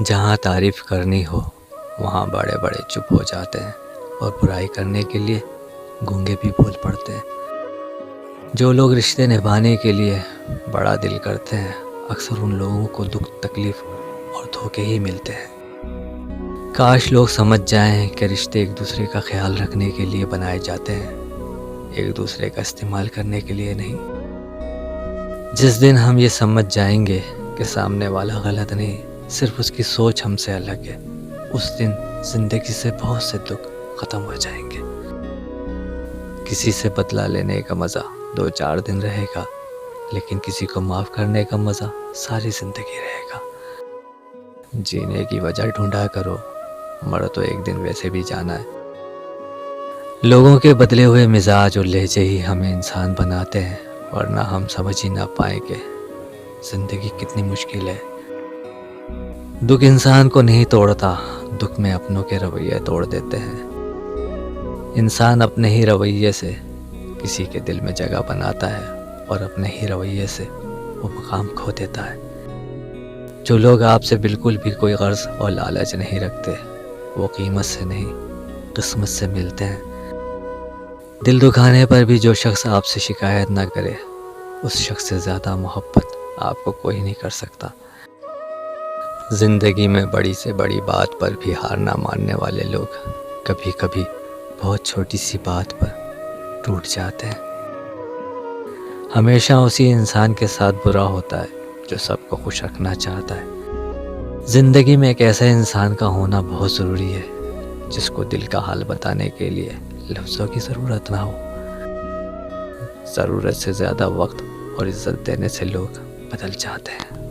جہاں تعریف کرنی ہو وہاں بڑے بڑے چپ ہو جاتے ہیں اور برائی کرنے کے لیے گونگے بھی بول پڑتے ہیں۔ جو لوگ رشتے نبھانے کے لیے بڑا دل کرتے ہیں اکثر ان لوگوں کو دکھ تکلیف اور دھوکے ہی ملتے ہیں۔ کاش لوگ سمجھ جائیں کہ رشتے ایک دوسرے کا خیال رکھنے کے لیے بنائے جاتے ہیں، ایک دوسرے کا استعمال کرنے کے لیے نہیں۔ جس دن ہم یہ سمجھ جائیں گے کہ سامنے والا غلط نہیں، صرف اس کی سوچ ہم سے الگ ہے، اس دن زندگی سے بہت سے دکھ ختم ہو جائیں گے۔ کسی سے بدلہ لینے کا مزہ 2-4 دن رہے گا، لیکن کسی کو معاف کرنے کا مزہ ساری زندگی رہے گا۔ جینے کی وجہ ڈھونڈا کرو، مر تو ایک دن ویسے بھی جانا ہے۔ لوگوں کے بدلے ہوئے مزاج اور لہجے ہی ہمیں انسان بناتے ہیں، ورنہ ہم سمجھ ہی نہ پائیں کہ زندگی کتنی مشکل ہے۔ دکھ انسان کو نہیں توڑتا، دکھ میں اپنوں کے رویے توڑ دیتے ہیں۔ انسان اپنے ہی رویے سے کسی کے دل میں جگہ بناتا ہے اور اپنے ہی رویے سے وہ مقام کھو دیتا ہے۔ جو لوگ آپ سے بالکل بھی کوئی غرض اور لالچ نہیں رکھتے وہ قیمت سے نہیں قسمت سے ملتے ہیں۔ دل دکھانے پر بھی جو شخص آپ سے شکایت نہ کرے اس شخص سے زیادہ محبت آپ کو کوئی نہیں کر سکتا۔ زندگی میں بڑی سے بڑی بات پر بھی ہار نہ ماننے والے لوگ کبھی کبھی بہت چھوٹی سی بات پر ٹوٹ جاتے ہیں۔ ہمیشہ اسی انسان کے ساتھ برا ہوتا ہے جو سب کو خوش رکھنا چاہتا ہے۔ زندگی میں ایک ایسے انسان کا ہونا بہت ضروری ہے جس کو دل کا حال بتانے کے لیے لفظوں کی ضرورت نہ ہو۔ ضرورت سے زیادہ وقت اور عزت دینے سے لوگ بدل جاتے ہیں۔